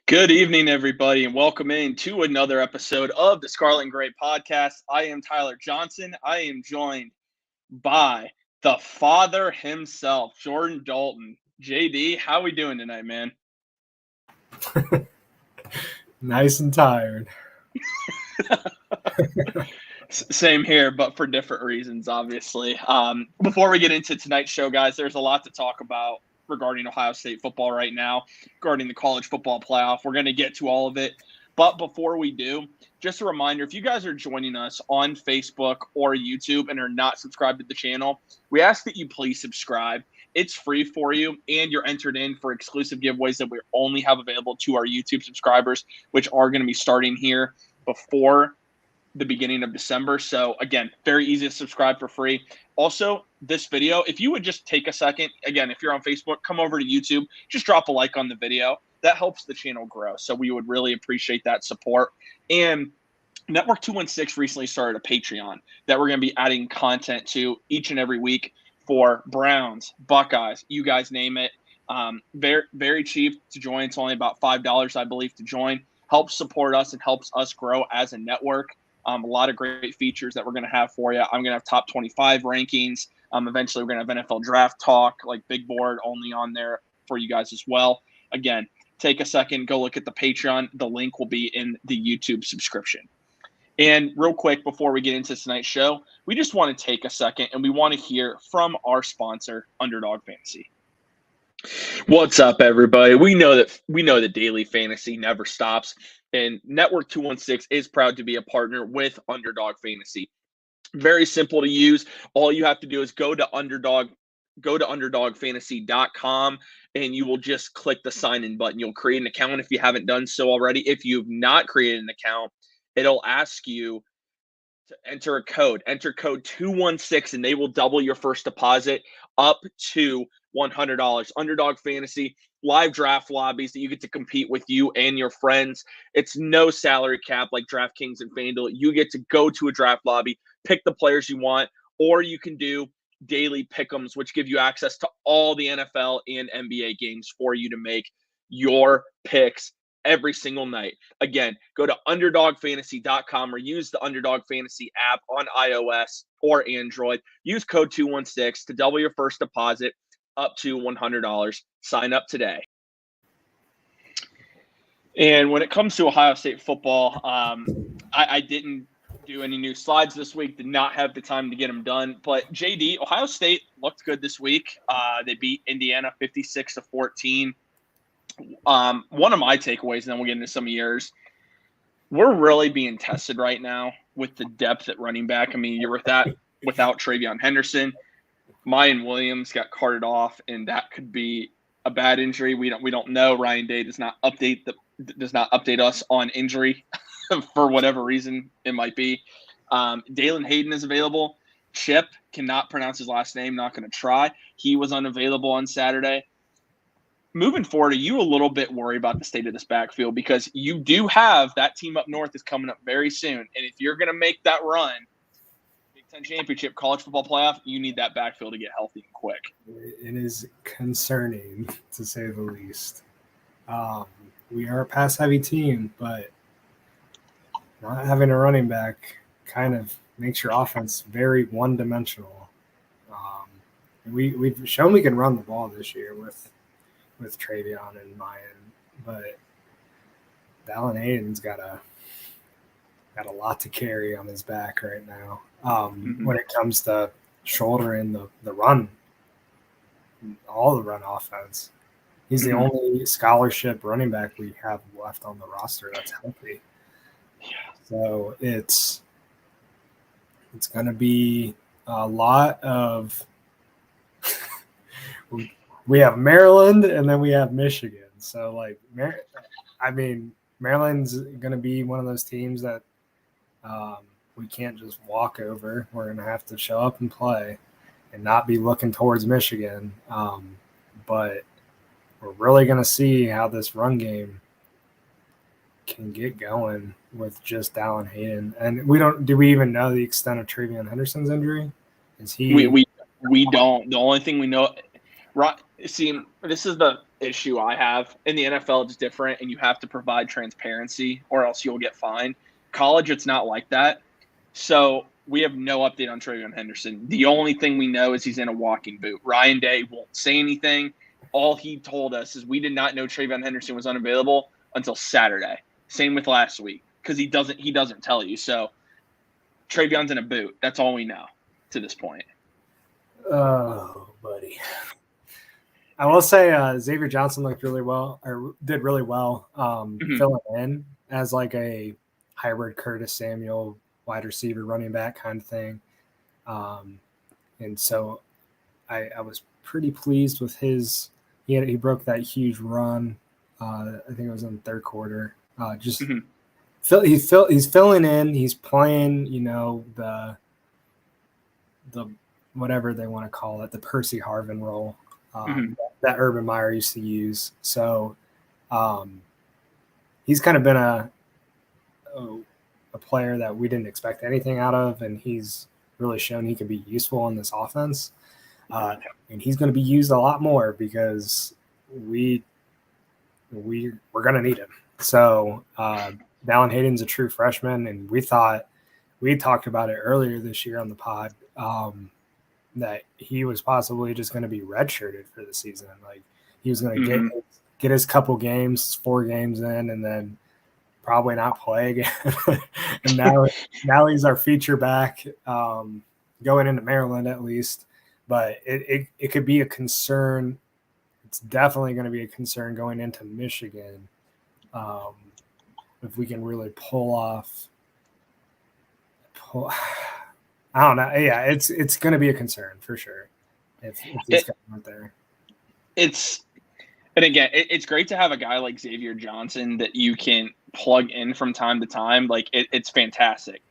Good evening, everybody, and welcome in to another episode of the Scarlet and Gray podcast. I am Tyler Johnson. I am joined by the father himself, Jordan Dalton. JD, how we doing tonight, man? Nice and tired. Same here, but for different reasons, obviously. Before we get into tonight's show, guys, there's a lot to talk about regarding Ohio State football right now, regarding the college football playoff. We're going to get to all of it. But before we do, just a reminder, if you guys are joining us on Facebook or YouTube and are not subscribed to the channel, we ask that you please subscribe. It's free for you, and you're entered in for exclusive giveaways that we only have available to our YouTube subscribers, which are going to be starting here before the beginning of December. So again, very easy to subscribe for free. Also, this video, if you would just take a second, again, if you're on Facebook, come over to YouTube, just drop a like on the video. That helps the channel grow. So we would really appreciate that support. And Network 216 recently started a Patreon that we're going to be adding content to each and every week for Browns, Buckeyes, you guys name it. Very, very cheap to join. It's only about $5, I believe, to join. Helps support us and helps us grow as a network. A lot of great features that we're going to have for you. I'm going to have top 25 rankings. Eventually, we're going to have NFL draft talk, like big board only on there for you guys as well. Again, take a second, go look at the Patreon. The link will be in the YouTube subscription. And real quick, before we get into tonight's show, we just want to take a second and we want to hear from our sponsor, Underdog Fantasy. What's up, everybody? We know that daily fantasy never stops, and Network 216 is proud to be a partner with Underdog Fantasy. Very simple to use. All you have to do is go to underdogfantasy.com, and you will just click the sign in button. You'll create an account if you haven't done so already. If you've not created an account, it'll ask you to enter a code. Enter code 216, and they will double your first deposit up to $100. Underdog Fantasy, live draft lobbies that you get to compete with you and your friends. It's no salary cap like DraftKings and FanDuel. You get to go to a draft lobby, pick the players you want, or you can do daily pick'ems, which give you access to all the NFL and NBA games for you to make your picks every single night. Again, go to underdogfantasy.com or use the Underdog Fantasy app on iOS or Android. Use code 216 to double your first deposit up to $100. Sign up today. And when it comes to Ohio State football, I didn't do any new slides this week, did not have the time to get them done. But JD, Ohio State looked good this week. They beat Indiana 56-14. One of my takeaways, and then we'll get into some of yours, we're really being tested right now with the depth at running back. I mean, you're without Travion Henderson. Mayan Williams got carted off, and that could be a bad injury. We don't know. Ryan Day does not update us on injury for whatever reason it might be. Dalen Hayden is available. Chip cannot pronounce his last name. Not going to try. He was unavailable on Saturday. Moving forward, are you a little bit worried about the state of this backfield? Because you do have that team up north is coming up very soon. And if you're going to make that run, Big Ten Championship, college football playoff, you need that backfield to get healthy and quick. It is concerning, to say the least. We are a pass-heavy team, but not having a running back kind of makes your offense very one-dimensional. We've shown we can run the ball this year with Travion and Mayan, but Dallin Hayden's got a lot to carry on his back right now. When it comes to shouldering the run, all the run offense, he's the only scholarship running back we have left on the roster that's healthy. Yeah. So it's going to be a lot of we have Maryland and then we have Michigan. So, Maryland's going to be one of those teams that we can't just walk over. We're going to have to show up and play and not be looking towards Michigan. But we're really going to see how this run game can get going with just Dallin Hayden. And do we even know the extent of Travion Henderson's injury? Is he? We don't. The only thing we know, right? See, this is the issue I have. In the NFL, it's different, and you have to provide transparency or else you'll get fined. College, it's not like that. So we have no update on TreVeyon Henderson. The only thing we know is he's in a walking boot. Ryan Day won't say anything. All he told us is we did not know TreVeyon Henderson was unavailable until Saturday. Same with last week, because he doesn't tell you. So TreVeyon's in a boot. That's all we know to this point. Oh, buddy. I will say Xavier Johnson did really well, filling in as like a hybrid Curtis Samuel wide receiver, running back kind of thing. And so I was pretty pleased with his. He broke that huge run. I think it was in the third quarter. He's filling in. He's playing, the whatever they want to call it, the Percy Harvin role that Urban Meyer used to use. So he's kind of been a player that we didn't expect anything out of, and he's really shown he can be useful in this offense. And he's going to be used a lot more because we're going to need him. So Dallin Hayden's a true freshman, and we talked about it earlier this year on the pod that he was possibly just going to be redshirted for the season. Like he was going to get his couple games, 4 games in, and then probably not play again. And now he's our feature back going into Maryland at least. But it could be a concern. It's definitely going to be a concern going into Michigan if we can really pull off. I don't know. Yeah, it's going to be a concern for sure if these guys aren't there. And again, it's great to have a guy like Xavier Johnson that you can plug in from time to time. Like it's fantastic.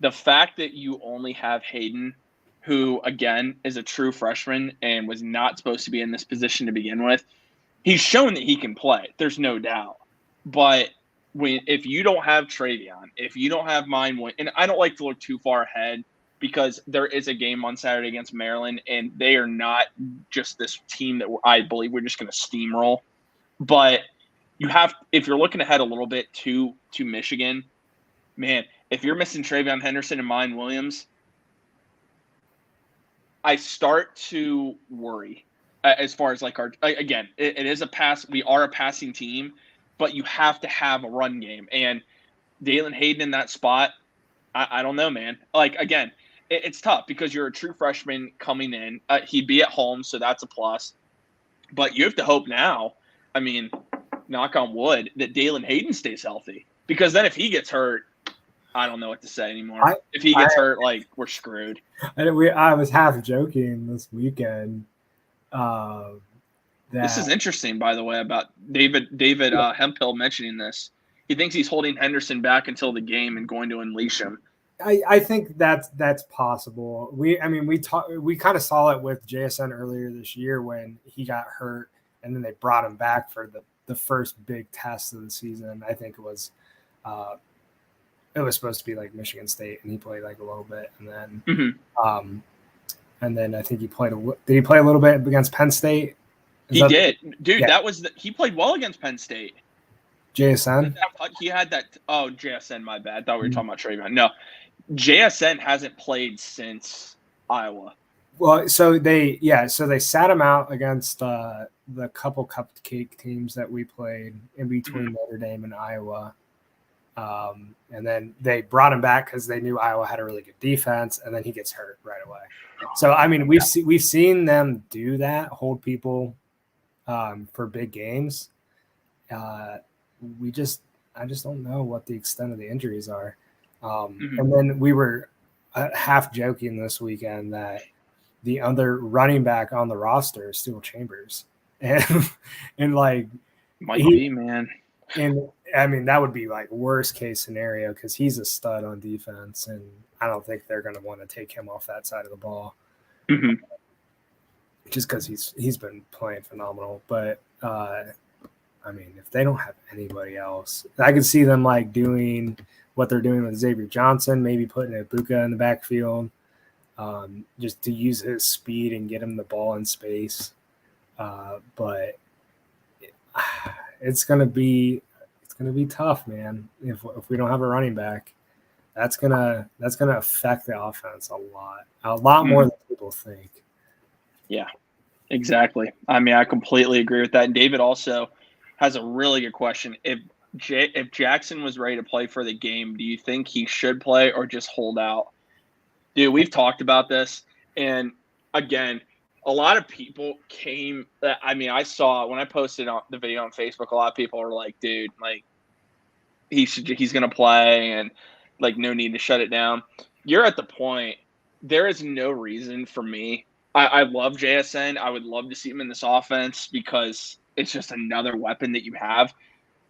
The fact that you only have Hayden, who again is a true freshman and was not supposed to be in this position to begin with, he's shown that he can play. There's no doubt. But if you don't have TreVeyon, if you don't have and I don't like to look too far ahead because there is a game on Saturday against Maryland, and they are not just this team that I believe we're just going to steamroll. But if you're looking ahead a little bit to Michigan, man, if you're missing TreVeyon Henderson and Mayan Williams, I start to worry as far as like it is we are a passing team, but you have to have a run game. And Dallin Hayden in that spot, I don't know, man. Like, again, it's tough because you're a true freshman coming in. He'd be at home, so that's a plus. But you have to hope now, I mean, knock on wood, that Dallin Hayden stays healthy. Because then if he gets hurt, I don't know what to say anymore. If he gets hurt, like, we're screwed. I was half joking this weekend. This is interesting, by the way, about David Hemphill mentioning this. He thinks he's holding Henderson back until the game and going to unleash him. I think that's possible. We kind of saw it with JSN earlier this year when he got hurt, and then they brought him back for the first big test of the season. I think it was supposed to be like Michigan State, and he played like a little bit, and then and then I think he played did he play a little bit against Penn State? He did, dude. Yeah. He played well against Penn State. JSN. He had that. Oh, JSN. My bad. I thought we were talking about TreVeyon. No, JSN hasn't played since Iowa. Well, so they sat him out against the couple cupcake teams that we played in between Notre Dame and Iowa. And then they brought him back because they knew Iowa had a really good defense, and then he gets hurt right away. So I mean, we've seen them do that, hold people for big games. I just don't know what the extent of the injuries are. And then we were half joking this weekend that the other running back on the roster is Steele Chambers, and like might be, man. And I mean, that would be like worst case scenario because he's a stud on defense, and I don't think they're going to want to take him off that side of the ball, just because he's been playing phenomenal. But I mean, if they don't have anybody else, I could see them like doing what they're doing with Xavier Johnson, maybe putting Ibuka in the backfield, just to use his speed and get him the ball in space. But it's gonna be tough, man. If we don't have a running back, that's gonna affect the offense a lot more than people think. Yeah, exactly. I mean, I completely agree with that. And David also has a really good question. If Jackson was ready to play for the game, do you think he should play or just hold out? Dude, we've talked about this, and again, a lot of people came. I mean, I saw when I posted the video on Facebook, a lot of people were like, "Dude, like he's gonna play, and like no need to shut it down." You're at the point. There is no reason for me. I love JSN. I would love to see him in this offense because it's just another weapon that you have.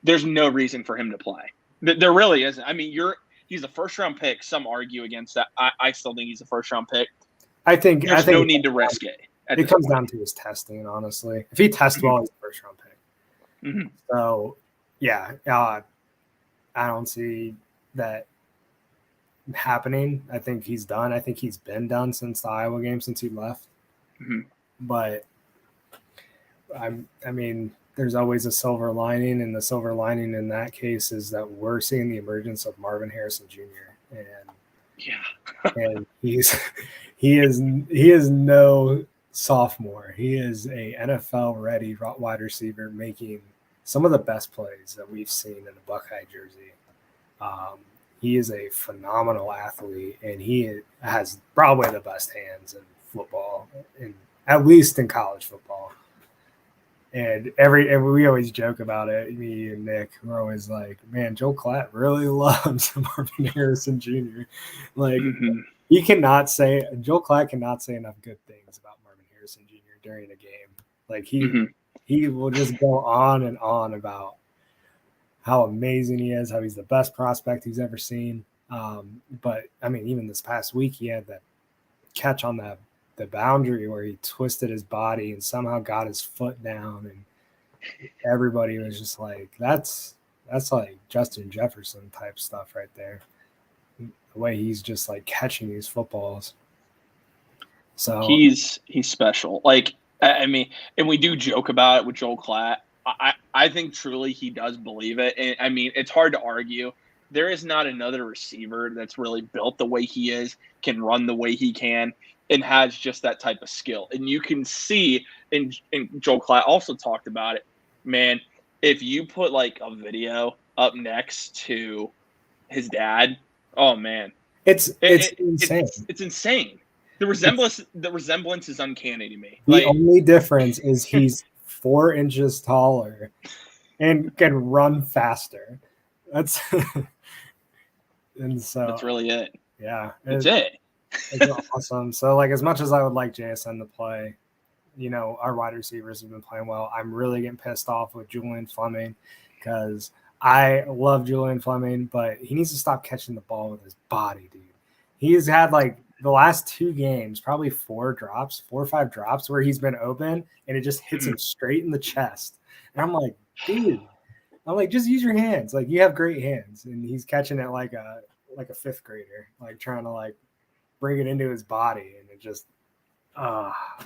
There's no reason for him to play. There really isn't. I mean, he's a first-round pick. Some argue against that. I still think he's a first-round pick. I think there's no need to risk it. It comes down to his testing, honestly. If he tests well, he's a first-round pick. Mm-hmm. So, yeah, I don't see that happening. I think he's done. I think he's been done since the Iowa game, since he left. Mm-hmm. But I mean, there's always a silver lining, and the silver lining in that case is that we're seeing the emergence of Marvin Harrison Jr. And he is no sophomore. He is a NFL ready wide receiver making some of the best plays that we've seen in a Buckeye jersey. He is a phenomenal athlete, and he has probably the best hands in football, at least in college football. And we always joke about it. Me and Nick, we're always like, "Man, Joel Klatt really loves Marvin Harrison Jr." Like, Joel Klatt cannot say enough good things about Marvin Harrison Jr. during a game. Like he will just go on and on about how amazing he is, how he's the best prospect he's ever seen. But I mean, even this past week, he had that catch on the boundary where he twisted his body and somehow got his foot down, and everybody was just like, that's like Justin Jefferson type stuff right there. The way he's just like catching these footballs. So he's special. Like, I mean, and we do joke about it with Joel Klatt. I think truly he does believe it. And I mean, it's hard to argue. There is not another receiver that's really built the way he is, can run the way he can, and has just that type of skill. And you can see, and Joel Klatt also talked about it, man, if you put like a video up next to his dad, oh man. It's insane. It's insane. The resemblance is uncanny to me. The only difference is he's 4 inches taller and can run faster. That's and so that's really it. Yeah. That's it. It's awesome. So like, as much as I would like JSN to play, our wide receivers have been playing well. I'm really getting pissed off with Julian Fleming because I love Julian Fleming, but he needs to stop catching the ball with his body, dude. He's had like the last 2 games, probably 4 or 5 drops where he's been open and it just hits him straight in the chest. And I'm like, dude, just use your hands. Like, you have great hands. And he's catching it like a 5th grader, like trying to like bring it into his body. And it just,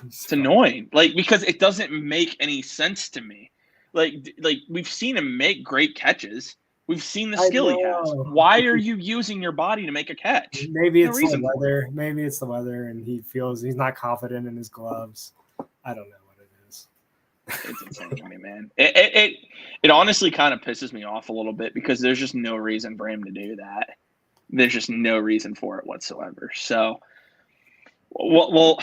it's annoying. Like, because it doesn't make any sense to me. Like we've seen him make great catches. We've seen the skill he has. Why are you using your body to make a catch? Maybe it's the weather. Maybe it's the weather, and he feels he's not confident in his gloves. I don't know what it is. It's insane to me, man. It honestly kind of pisses me off a little bit because there's just no reason for him to do that. There's just no reason for it whatsoever. So, well,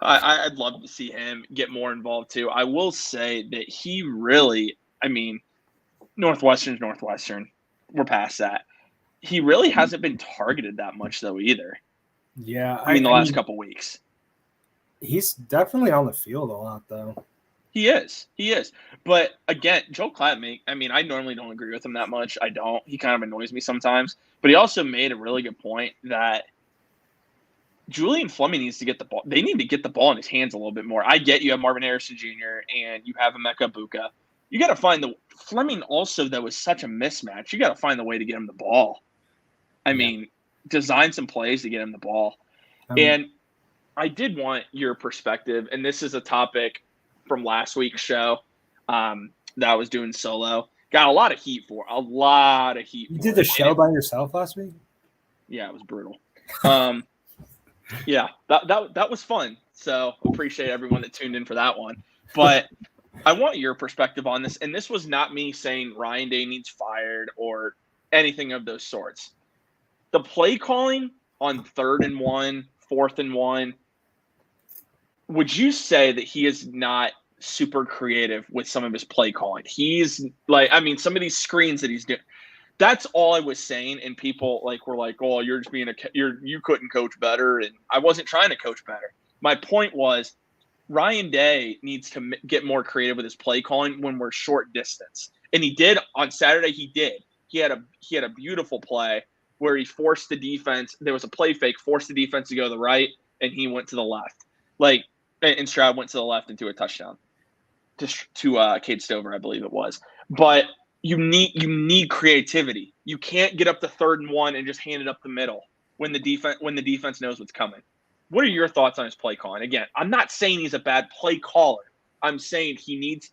I'd love to see him get more involved too. I will say that he really, I mean, Northwestern's Northwestern. We're past that. He really hasn't been targeted that much, though, either. Yeah. I mean, the last couple weeks. He's definitely on the field a lot, though. He is. But, again, Joel Klatt, I normally don't agree with him that much. I don't. He kind of annoys me sometimes. But he also made a really good point that Julian Fleming needs to get the ball. They need to get the ball in his hands a little bit more. I get you have Marvin Harrison Jr. and you have Emeka Buka. You got to find Fleming also, though, is such a mismatch. You got to find the way to get him the ball. I mean, design some plays to get him the ball. And I did want your perspective, and this is a topic from last week's show. that I was doing solo. Got a lot of heat for it. You did the show by yourself last week? Yeah, it was brutal. Yeah, that was fun. So appreciate everyone that tuned in for that one. But I want your perspective on this. And this was not me saying Ryan Day needs fired or anything of those sorts. The play calling on 3rd and 1, 4th and 1, would you say that he is not super creative with some of his play calling? He's like, I mean, some of these screens that he's doing. That's all I was saying, and people were like, "Oh, you're just being you couldn't coach better," and I wasn't trying to coach better. My point was, Ryan Day needs to get more creative with his play calling when we're short distance, and he did on Saturday. He did. He had a beautiful play where he forced the defense. There was a play fake, forced the defense to go to the right, and he went to the left. And Stroud went to the left into a touchdown, to Cade Stover, I believe it was, but. You need creativity. You can't get up to 3rd and 1 and just hand it up the middle when the defense knows what's coming. What are your thoughts on his play calling? Again, I'm not saying he's a bad play caller. I'm saying he needs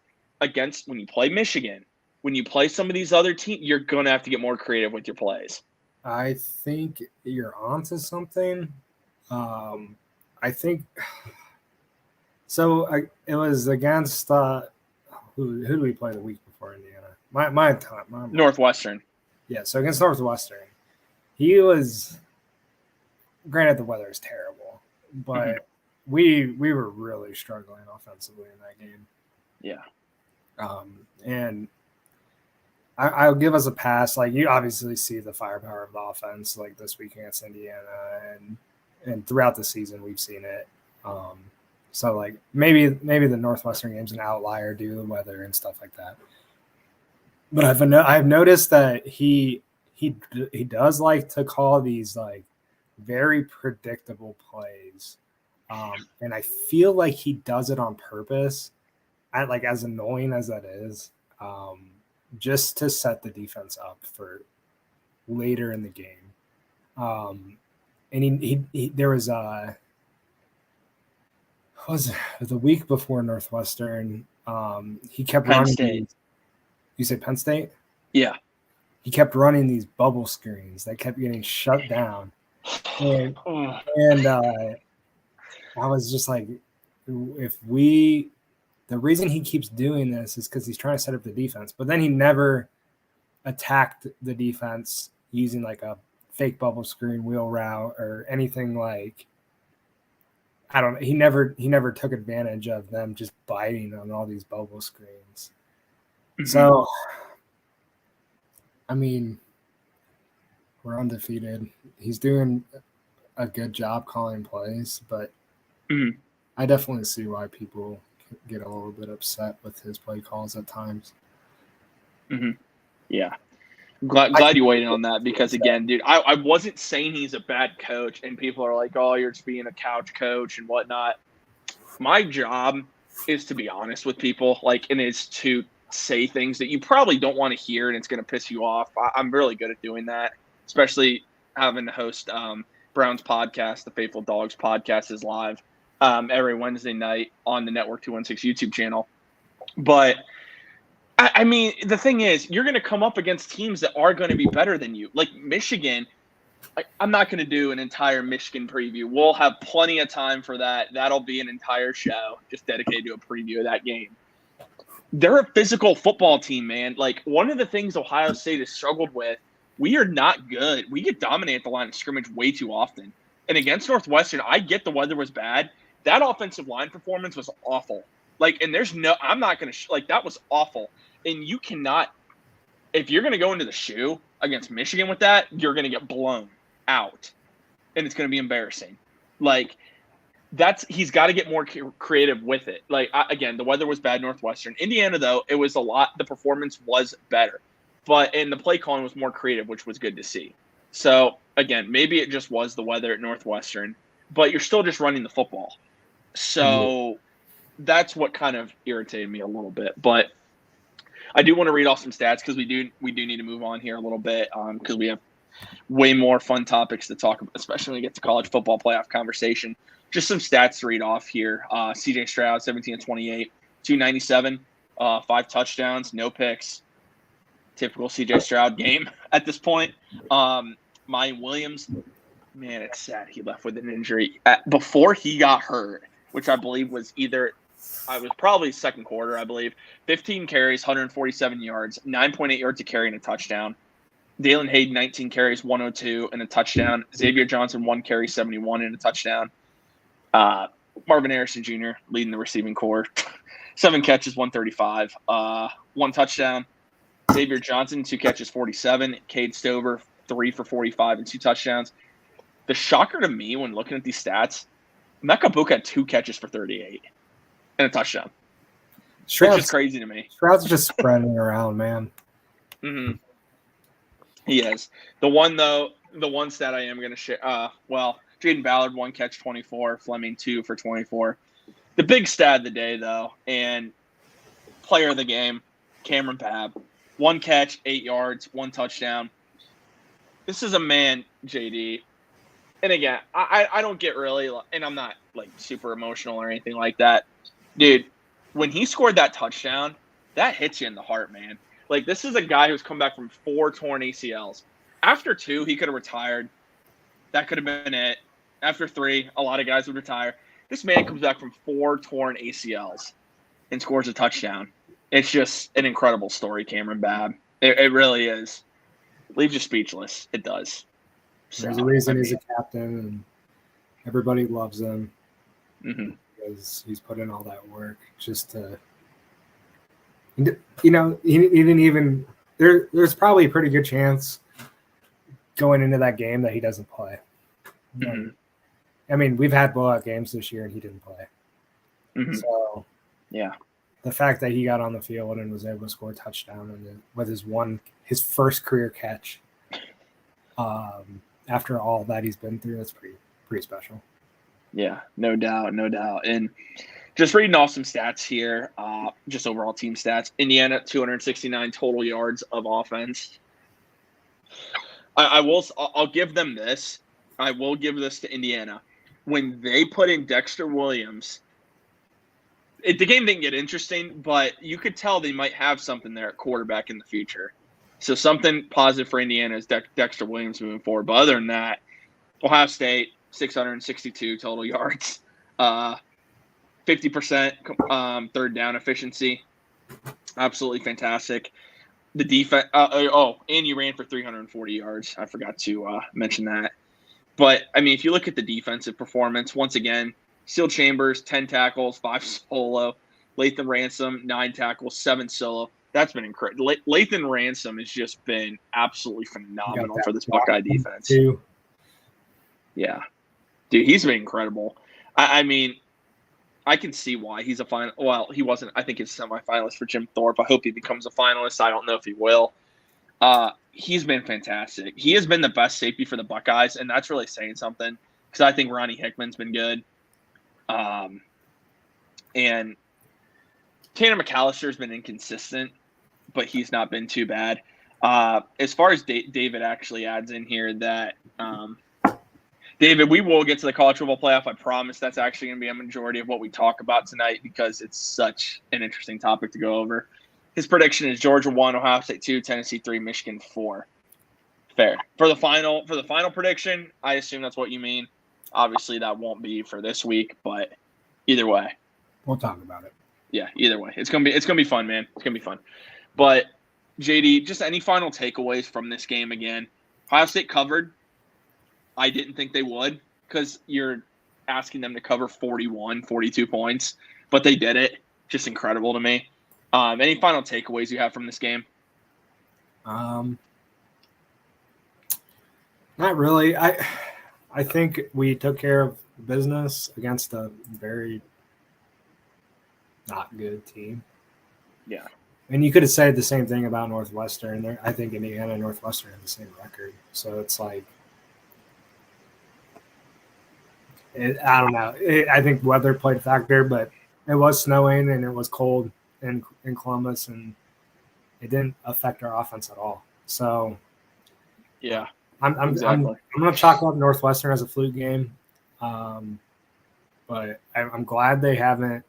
when you play Michigan, when you play some of these other teams, you're gonna have to get more creative with your plays. I think you're onto something. I think so. It was against who do we play the week before Indiana? My time. Northwestern. Yeah, so against Northwestern, he was. Granted, the weather is terrible, but we were really struggling offensively in that game. Yeah. And I'll give us a pass. Like, you obviously see the firepower of the offense, like this week against Indiana, and throughout the season we've seen it. So like maybe the Northwestern game's an outlier due to the weather and stuff like that. But I've noticed that he does like to call these like very predictable plays, and I feel like he does it on purpose. As annoying as that is, just to set the defense up for later in the game. And he there was was it the week before Northwestern. He kept Penn running. State. You say Penn State? Yeah. He kept running these bubble screens that kept getting shut down. And I was just like, the reason he keeps doing this is because he's trying to set up the defense, but then he never attacked the defense using like a fake bubble screen wheel route or anything like. I don't know. He never took advantage of them just biting on all these bubble screens. Mm-hmm. So, I mean, we're undefeated. He's doing a good job calling plays, but I definitely see why people get a little bit upset with his play calls at times. Mm-hmm. Yeah. Glad you weighed in on that because, again, dude, I wasn't saying he's a bad coach and people are like, oh, you're just being a couch coach and whatnot. My job is to be honest with people, and it's to say things that you probably don't want to hear and it's going to piss you off. I'm really good at doing that, especially having to host Brown's podcast. The Faithful Dogs podcast is live every Wednesday night on the Network 216 YouTube channel. But I mean, the thing is, you're going to come up against teams that are going to be better than you. Like Michigan, I'm not going to do an entire Michigan preview. We'll have plenty of time for that. That'll be an entire show just dedicated to a preview of that game. They're a physical football team, man. Like, one of the things Ohio State has struggled with, we are not good. We get dominated at the line of scrimmage way too often. And against Northwestern, I get the weather was bad. That offensive line performance was awful. And I'm not going to that was awful. And you cannot, if you're going to go into the shoe against Michigan with that, you're going to get blown out. And it's going to be embarrassing. He's got to get more creative with it. Again, the weather was bad Northwestern. Indiana, though, it was the performance was better. And the play calling was more creative, which was good to see. So, again, maybe it just was the weather at Northwestern, but you're still just running the football. So that's what kind of irritated me a little bit. But I do want to read off some stats because we do need to move on here a little bit because we have way more fun topics to talk about, especially when we get to college football playoff conversation. Just some stats to read off here. CJ Stroud, 17 of 28, 297, 5 touchdowns, no picks. Typical CJ Stroud game at this point. Mayan Williams, man, it's sad he left with an injury. Before he got hurt, which I believe was probably second quarter, I believe. 15 carries, 147 yards, 9.8 yards a carry and a touchdown. Dalen Hayden, 19 carries, 102 and a touchdown. Xavier Johnson, 1 carry, 71 and a touchdown. Marvin Harrison Jr. leading the receiving corps. 7 catches, 135. 1 touchdown. Xavier Johnson, 2 catches, 47. Cade Stover, 3 for 45 and 2 touchdowns. The shocker to me when looking at these stats, Mecca Book had 2 catches for 38 and a touchdown. It's just crazy to me. Stroud's just spreading around, man. Mm-hmm. He is. The one stat I am going to share, Jaden Ballard, 1 catch, 24. Fleming, 2 for 24. The big stat of the day, though, and player of the game, Cameron Babb. 1 catch, 8 yards, 1 touchdown. This is a man, JD. And again, I don't get really, and I'm not like super emotional or anything like that. Dude, when he scored that touchdown, that hits you in the heart, man. Like, this is a guy who's come back from 4 torn ACLs. After 2, he could have retired. That could have been it. After 3, a lot of guys would retire. This man comes back from 4 torn ACLs and scores a touchdown. It's just an incredible story, Cameron Babb. It really is. Leaves you speechless. It does. So, there's a reason he's a captain, and everybody loves him because he's put in all that work just to, he didn't even there's probably a pretty good chance going into that game that he doesn't play. Mm-hmm. I mean, we've had blowout games this year and he didn't play. Mm-hmm. So, yeah, the fact that he got on the field and was able to score a touchdown and with his first career catch, after all that he's been through, that's pretty special. Yeah, no doubt. And just reading off some stats here, just overall team stats. Indiana, 269 total yards of offense. I'll give them this. I will give this to Indiana. When they put in Dexter Williams, the game didn't get interesting, but you could tell they might have something there at quarterback in the future. So something positive for Indiana is Dexter Williams moving forward. But other than that, Ohio State, 662 total yards, 50% third down efficiency. Absolutely fantastic. The defense, and you ran for 340 yards. I forgot to mention that. But, I mean, if you look at the defensive performance, once again, Seal Chambers, 10 tackles, 5 solo. Lathan Ransom, 9 tackles, 7 solo. That's been incredible. Lathan Ransom has just been absolutely phenomenal for this Buckeye defense. Too. Yeah. Dude, he's been incredible. I mean, I can see why he's a final. Well, he wasn't. I think he's a semifinalist for Jim Thorpe. I hope he becomes a finalist. I don't know if he will. He's been fantastic. He has been the best safety for the Buckeyes, and that's really saying something because I think Ronnie Hickman's been good. And Tanner McAllister's been inconsistent, but he's not been too bad. As far as David actually adds in here that David, we will get to the college football playoff. I promise that's actually going to be a majority of what we talk about tonight because it's such an interesting topic to go over. His prediction is Georgia 1, Ohio State 2, Tennessee 3, Michigan 4. Fair. For the final prediction, I assume that's what you mean. Obviously, that won't be for this week, but either way, we'll talk about it. Yeah, either way, it's gonna be fun, man. It's gonna be fun. But JD, just any final takeaways from this game again? Ohio State covered. I didn't think they would because you're asking them to cover 41, 42 points, but they did it. Just incredible to me. Any final takeaways you have from this game? Not really. I think we took care of business against a very not good team. Yeah. And you could have said the same thing about Northwestern. I think Indiana and Northwestern have the same record. So it's like, I don't know. I think weather played a factor, but it was snowing and it was cold in Columbus, and it didn't affect our offense at all. So, yeah, I'm going to chalk up Northwestern as a fluke game, but I'm glad they haven't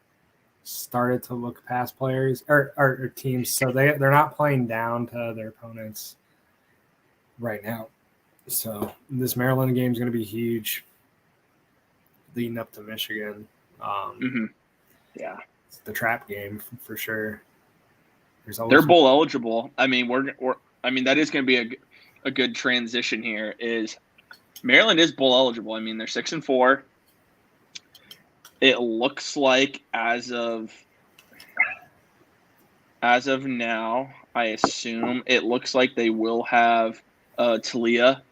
started to look past players or teams, so they're not playing down to their opponents right now. So this Maryland game is going to be huge, leading up to Michigan. Yeah, it's the trap game for sure. They're bowl eligible. I mean, that is going to be a good transition here. Is Maryland is bowl eligible. I mean, they're 6-4. It looks like as of now, I assume it looks like they will have Talia,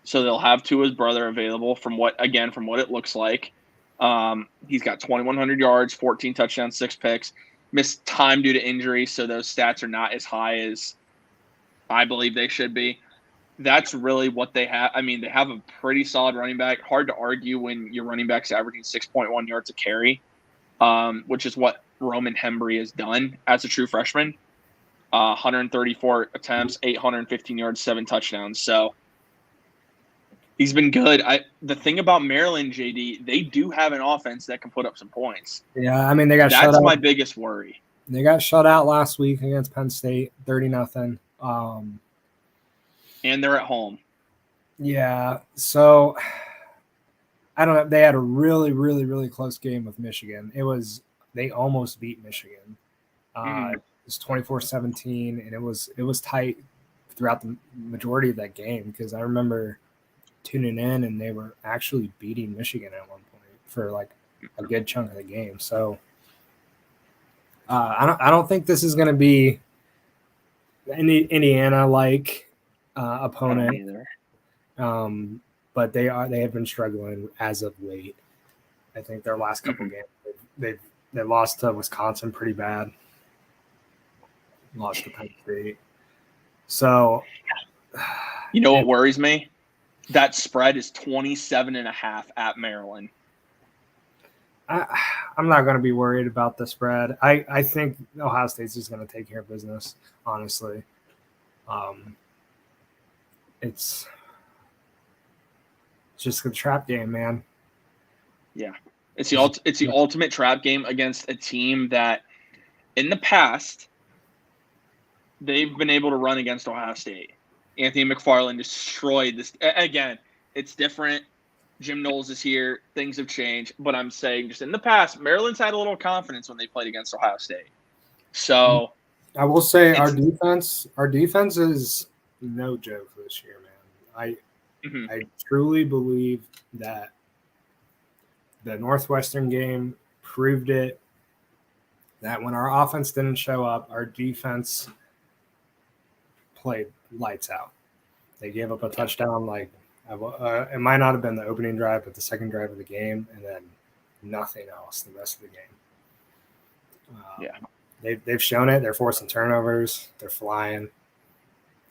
so they'll have Tua's brother available. From what it looks like, he's got 2,100 yards, 14 touchdowns, 6 picks. Missed time due to injury, so those stats are not as high as I believe they should be. That's really what they have. I mean, they have a pretty solid running back. Hard to argue when your running back's averaging 6.1 yards a carry, which is what Roman Hembry has done as a true freshman. 134 attempts, 815 yards, 7 touchdowns. So he's been good. The thing about Maryland, JD, they do have an offense that can put up some points. Yeah, I mean, they got shut out. That's my biggest worry. They got shut out last week against Penn State, 30-0. And they're at home. Yeah, so I don't know. They had a really, really, really close game with Michigan. They almost beat Michigan. It was 24-17, and it was tight throughout the majority of that game because I remember tuning in and they were actually beating Michigan at one point for like a good chunk of the game. So I don't think this is going to be any Indiana like opponent. But they have been struggling as of late. I think their last couple games they lost to Wisconsin pretty bad. Lost to Penn State. So you know what worries me? That spread is 27.5 at Maryland. I'm not going to be worried about the spread. I think Ohio State's just going to take care of business, honestly. It's just a trap game, man. Yeah. It's the ultimate trap game against a team that in the past they've been able to run against Ohio State. Anthony McFarland destroyed this. Again, it's different. Jim Knowles is here. Things have changed. But I'm saying just in the past, Maryland's had a little confidence when they played against Ohio State. So I will say our defense is no joke this year, man. I truly believe that the Northwestern game proved it, that when our offense didn't show up, our defense played lights out. They gave up a touchdown it might not have been the opening drive, but the second drive of the game, and then nothing else the rest of the game. They've shown it. They're forcing turnovers. They're flying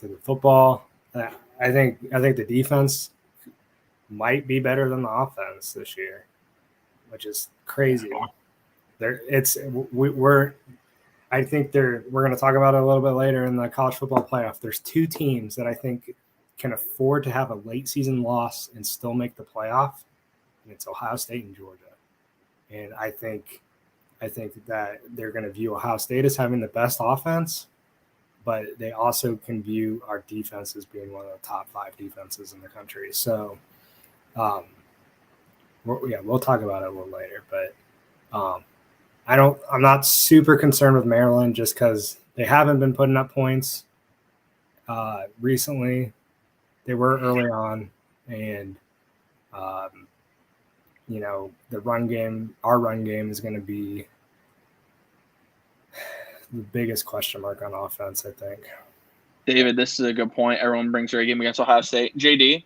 to the football. I think the defense might be better than the offense this year, which is crazy. I think we're going to talk about it a little bit later in the college football playoff. There's 2 teams that I think can afford to have a late season loss and still make the playoff, and it's Ohio State and Georgia. And I think that they're going to view Ohio State as having the best offense, but they also can view our defense as being one of the top 5 defenses in the country. So, we'll talk about it a little later, but I'm not super concerned with Maryland just because they haven't been putting up points recently. They were early on, and our run game is going to be the biggest question mark on offense, I think. David, this is a good point. Everyone brings their game against Ohio State. JD,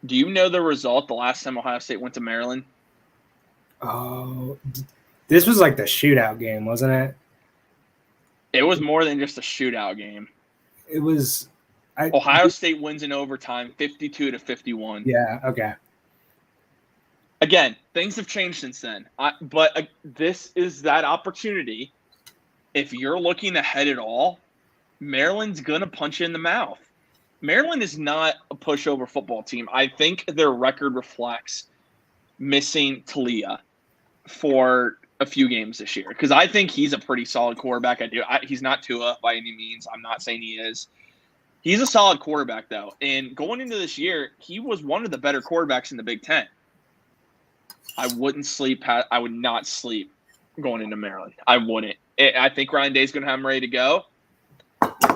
do you know the result the last time Ohio State went to Maryland? Oh, this was like the shootout game, wasn't it? It was more than just a shootout game. It was. Ohio State wins in overtime, 52-51. Yeah. Okay. Again, things have changed since then. But this is that opportunity. If you're looking ahead at all, Maryland's gonna punch you in the mouth. Maryland is not a pushover football team. I think their record reflects missing Talia for a few games this year because I think he's a pretty solid quarterback. He's not Tua by any means. I'm not saying he is. He's a solid quarterback, though. And going into this year, he was one of the better quarterbacks in the Big Ten. I would not sleep going into Maryland. I wouldn't. I think Ryan Day's going to have him ready to go.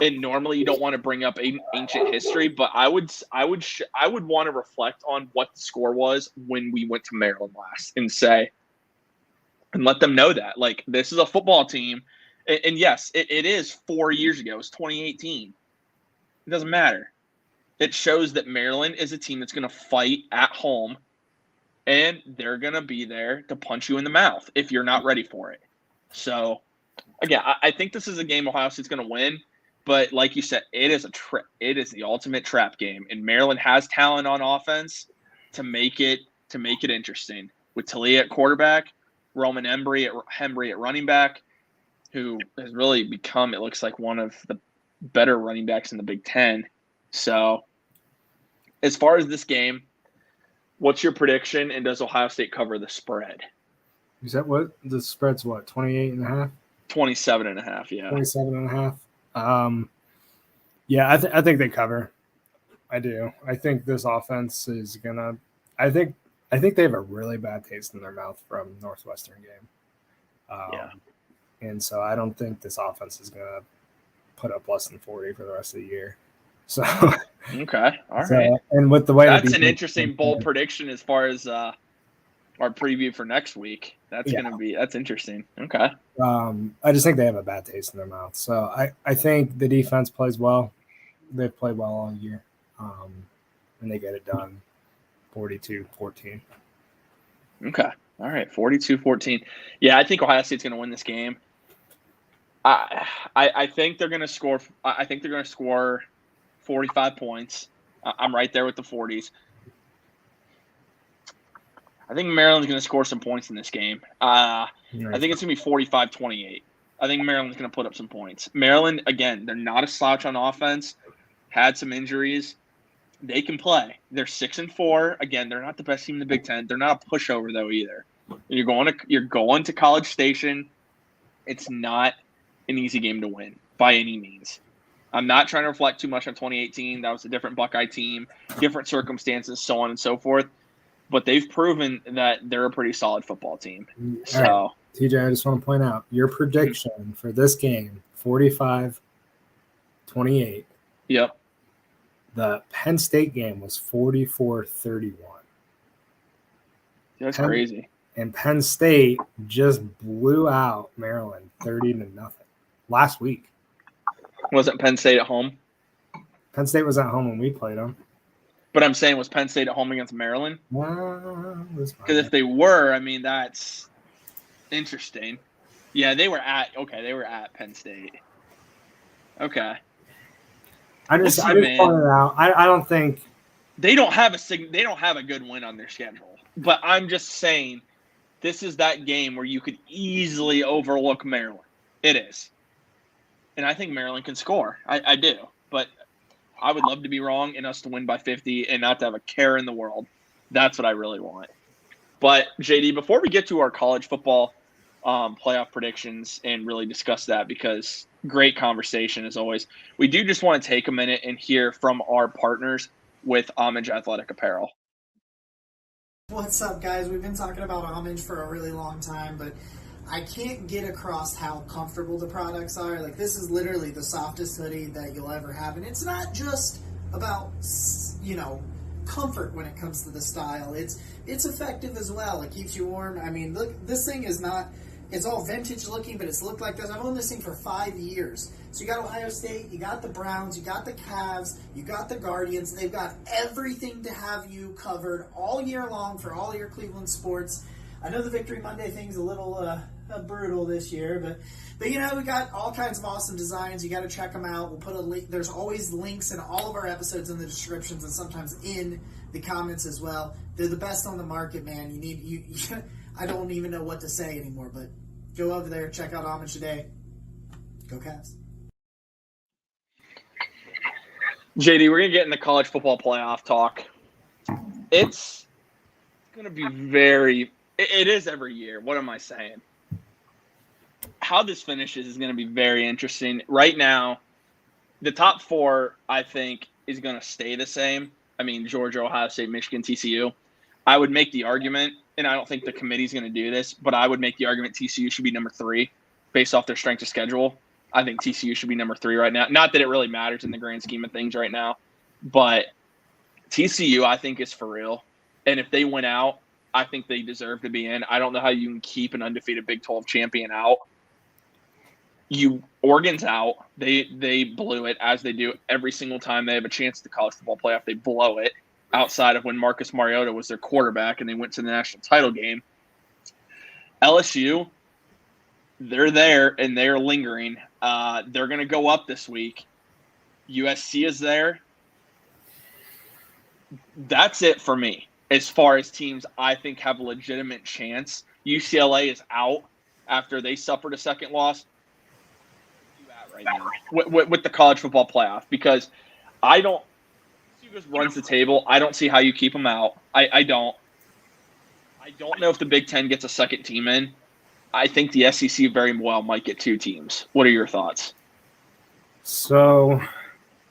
And normally you don't want to bring up ancient history, but I would want to reflect on what the score was when we went to Maryland last and let them know that, like, this is a football team. And yes, it is 4 years ago. It's 2018. It doesn't matter. It shows that Maryland is a team that's going to fight at home, and they're going to be there to punch you in the mouth if you're not ready for it. So, again, I think this is a game Ohio State's going to win. But like you said, it is it is the ultimate trap game, and Maryland has talent on offense to make it interesting. With Talia at quarterback, Roman Embry at running back, who has really become, it looks like, one of the better running backs in the Big Ten. So, as far as this game, what's your prediction, and does Ohio State cover the spread? Is that what the spread's? What, 28.5? 27.5, yeah. 27.5. Yeah, I think they cover. I do. I think this offense is gonna. I think they have a really bad taste in their mouth from Northwestern game. And so I don't think this offense is gonna put up less than 40 for the rest of the year. So okay, all right. And with the way that's an interesting bold prediction as far as our preview for next week. That's interesting. Okay. I just think they have a bad taste in their mouth. So I think the defense plays well. They've played well all year. And they get it done 42-14. Okay. All right. 42-14. Yeah, I think Ohio State's going to win this game. I think they're going to score. I think they're going to score 45 points. I'm right there with the 40s. I think Maryland's going to score some points in this game. I think it's going to be 45-28. I think Maryland's going to put up some points. Maryland, again, they're not a slouch on offense. Had some injuries. They can play. They're 6-4. Again, they're not the best team in the Big Ten. They're not a pushover, though, either. You're going to College Station. It's not an easy game to win by any means. I'm not trying to reflect too much on 2018. That was a different Buckeye team, different circumstances, so on and so forth. But they've proven that they're a pretty solid football team. So, right. TJ, I just want to point out your prediction for this game, 45-28. Yep. The Penn State game was 44-31. That's crazy. And Penn State just blew out Maryland 30-0 last week. Wasn't Penn State at home? Penn State was at home when we played them. But I'm saying, was Penn State at home against Maryland? Because if they were, I mean, that's interesting. Yeah, they were at Penn State. Okay. I just pointed out. I don't think they don't have a good win on their schedule. But I'm just saying, this is that game where you could easily overlook Maryland. It is, and I think Maryland can score. I do, but I would love to be wrong and us to win by 50 and not to have a care in the world. That's what I really want. But, JD, before we get to our college football playoff predictions and really discuss that, because great conversation as always, we do just want to take a minute and hear from our partners with Homage Athletic Apparel. What's up, guys? We've been talking about Homage for a really long time, but I can't get across how comfortable the products are. Like, this is literally the softest hoodie that you'll ever have. And it's not just about, comfort when it comes to the style. It's effective as well. It keeps you warm. I mean, look, this thing is not, it's all vintage looking, but it's looked like this. I've owned this thing for 5 years. So you got Ohio State, you got the Browns, you got the Cavs, you got the Guardians. They've got everything to have you covered all year long for all your Cleveland sports. I know the Victory Monday thing's a little brutal this year, but we got all kinds of awesome designs. You got to check them out. We'll put a link. There's always links in all of our episodes in the descriptions and sometimes in the comments as well. They're the best on the market, man. I don't even know what to say anymore, but go over there, check out Homage today. Go Cavs. JD, we're going to get in the college football playoff talk. It's going to be it is every year. What am I saying? how this finishes is going to be very interesting. Right now, the top 4, I think, is going to stay the same. I mean, Georgia, Ohio State, Michigan, TCU. I would make the argument, and I don't think the committee's going to do this, but I would make the argument TCU should be number 3 based off their strength of schedule. I think TCU should be number 3 right now. Not that it really matters in the grand scheme of things right now, but TCU, I think, is for real. And if they win out, I think they deserve to be in. I don't know how you can keep an undefeated Big 12 champion out. Oregon's out. They blew it, as they do every single time they have a chance at the college football playoff. They blow it, outside of when Marcus Mariota was their quarterback and they went to the national title game. LSU, they're there and they're lingering. They're going to go up this week. USC is there. That's it for me as far as teams I think have a legitimate chance. UCLA is out after they suffered a second loss. Right now with the college football playoff, because I don't – just runs the table. I don't see how you keep them out. I don't know if the Big Ten gets a second team in. I think the SEC very well might get 2 teams. What are your thoughts? So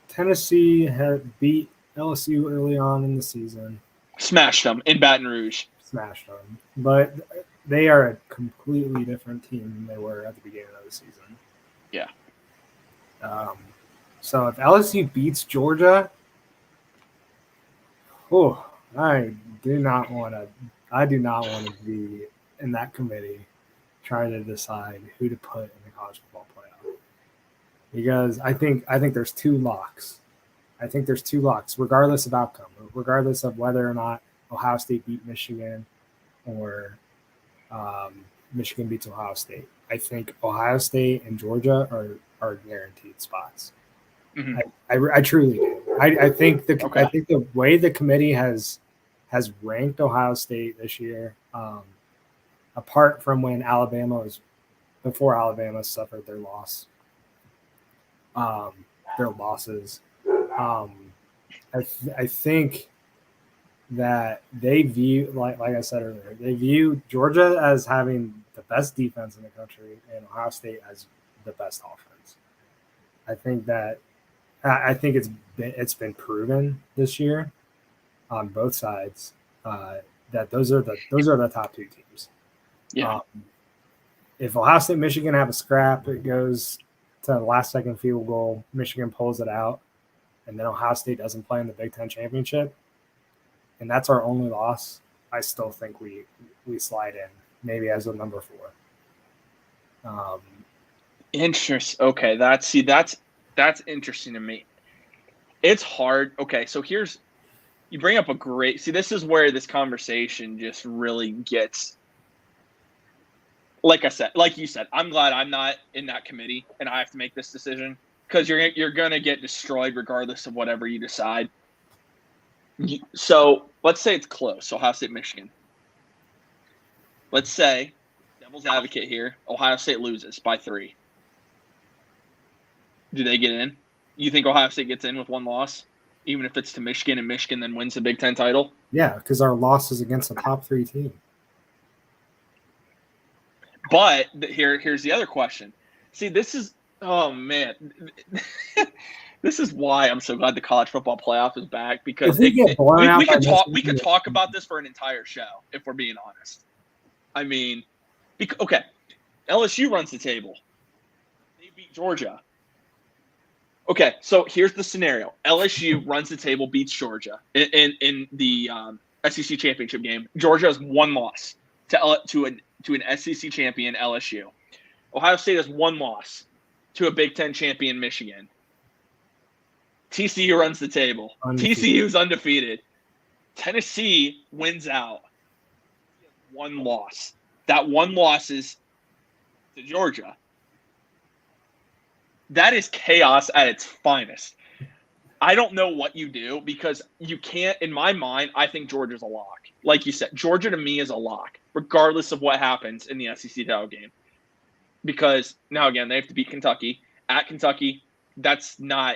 Tennessee had beat LSU early on in the season. Smashed them in Baton Rouge. Smashed them. But they are a completely different team than they were at the beginning of the season. Yeah. So if LSU beats Georgia, I do not want to be in that committee trying to decide who to put in the college football playoff, because I think there's 2 locks. I think there's 2 locks, regardless of outcome, regardless of whether or not Ohio State beat Michigan or Michigan beats Ohio State. I think Ohio State and Georgia are guaranteed spots. Mm-hmm. I truly do. I think the way the committee has ranked Ohio State this year, apart from when before Alabama suffered their losses. I think that they view, like I said earlier, they view Georgia as having the best defense in the country and Ohio State as the best offense. I think it's been proven this year on both sides that those are the top 2 teams. Yeah. If Ohio State Michigan have a scrap, it goes to the last second field goal. Michigan pulls it out, and then Ohio State doesn't play in the Big Ten championship, and that's our only loss. I still think we slide in, maybe as a number 4. Interesting. Okay, that's interesting to me. It's hard. Okay, so you bring up this is where this conversation just really gets. Like you said, I'm glad I'm not in that committee and I have to make this decision, because you're gonna get destroyed regardless of whatever you decide. So let's say it's close. Ohio State, Michigan. Let's say, devil's advocate here, Ohio State loses by 3. Do they get in? You think Ohio State gets in with 1 loss, even if it's to Michigan and Michigan then wins the Big Ten title? Yeah, because our loss is against a top 3 team. But here's the other question. See, this is – oh, man. This is why I'm so glad the college football playoff is back, because we could talk about this for an entire show if we're being honest. I mean, okay, LSU runs the table. They beat Georgia. Okay, so here's the scenario. LSU runs the table, beats Georgia in the SEC championship game. Georgia has 1 loss to an SEC champion, LSU. Ohio State has 1 loss to a Big Ten champion, Michigan. TCU runs the table. TCU's undefeated. Tennessee wins out. 1 loss. That 1 loss is to Georgia. That is chaos at its finest. I don't know what you do, because you can't, in my mind, I think Georgia's a lock. Like you said, Georgia to me is a lock, regardless of what happens in the SEC title game. Because now, again, they have to beat Kentucky. At Kentucky, that's not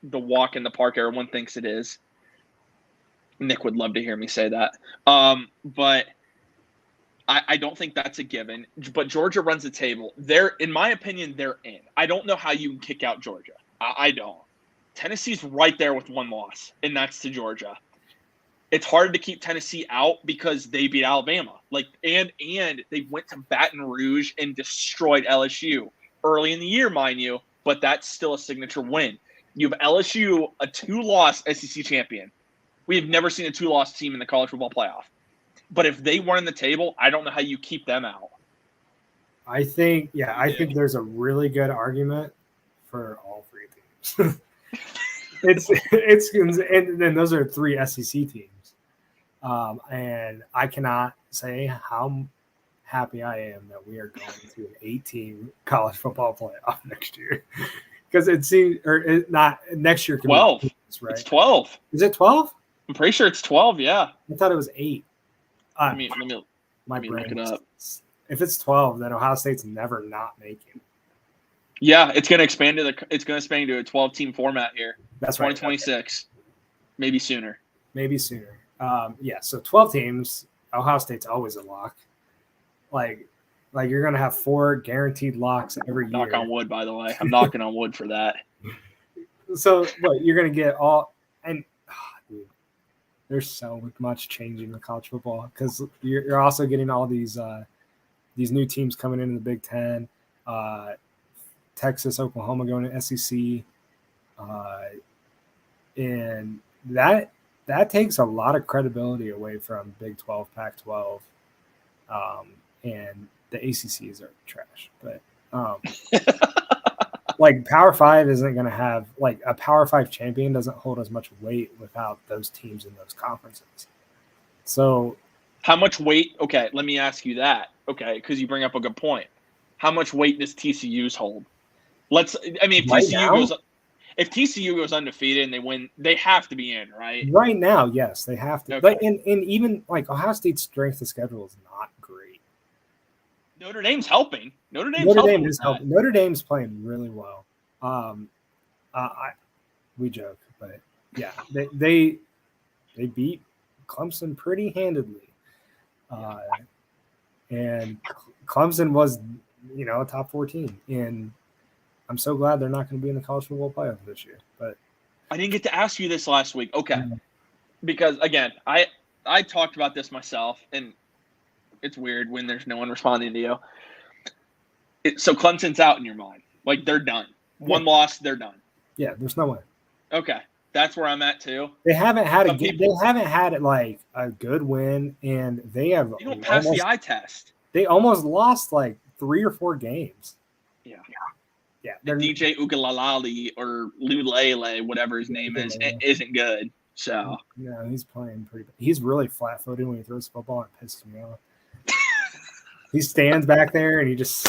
the walk in the park everyone thinks it is. Nick would love to hear me say that. But I don't think that's a given. But Georgia runs the table. In my opinion, they're in. I don't know how you can kick out Georgia. I don't. Tennessee's right there with one loss, and that's to Georgia. It's hard to keep Tennessee out because they beat Alabama. And they went to Baton Rouge and destroyed LSU early in the year, mind you, but that's still a signature win. You have LSU, a 2-loss SEC champion. We have never seen a 2-loss team in the college football playoff. But if they weren't in the table, I don't know how you keep them out. I think there's a really good argument for all 3 teams. and then those are 3 SEC teams. And I cannot say how happy I am that we are going to an 8-team college football playoff next year. Because it seems, not next year. 12, teams, right? It's 12. Is it 12? I'm pretty sure it's 12. Yeah. I thought it was 8. Let me look it up. If it's 12, then Ohio State's never not making. Yeah, it's going to expand to a 12-team format here. That's 2026, right. Maybe sooner. So 12 teams. Ohio State's always a lock. Like you're going to have 4 guaranteed locks every year. Knock on wood, by the way. I'm knocking on wood for that. So you're going to get all and. Dude, there's so much changing in college football because you're also getting all these new teams coming into the Big Ten, Texas, Oklahoma going to SEC, and that takes a lot of credibility away from Big 12, Pac-12, and the ACCs are trash. But Power 5 isn't going to have a Power 5 champion doesn't hold as much weight without those teams in those conferences. So how much weight? Okay, let me ask you that. Okay, because you bring up a good point. How much weight does TCU's hold? If TCU goes undefeated and they win, they have to be in, right? Right now, yes, they have to. Okay. But and even Ohio State's strength of schedule is not great. Notre Dame's helping. Notre Dame is helping. Notre Dame's playing really well. We joke, but yeah, they beat Clemson pretty handedly, and Clemson was a top 14, and I'm so glad they're not going to be in the college football playoff this year. But I didn't get to ask you this last week. Okay, because again, I talked about this myself, and it's weird when there's no one responding to you. So Clemson's out in your mind. They're done. One loss, they're done. Yeah, there's no way. Okay, that's where I'm at too. They haven't had a good win, and they don't pass the eye test. They almost lost 3 or 4 games. Yeah. Yeah. DJ Ugalalali or Lulele, whatever his name is, isn't good. So yeah, he's playing pretty. He's really flat-footed when he throws the football. And it pisses me off. He stands back there and he just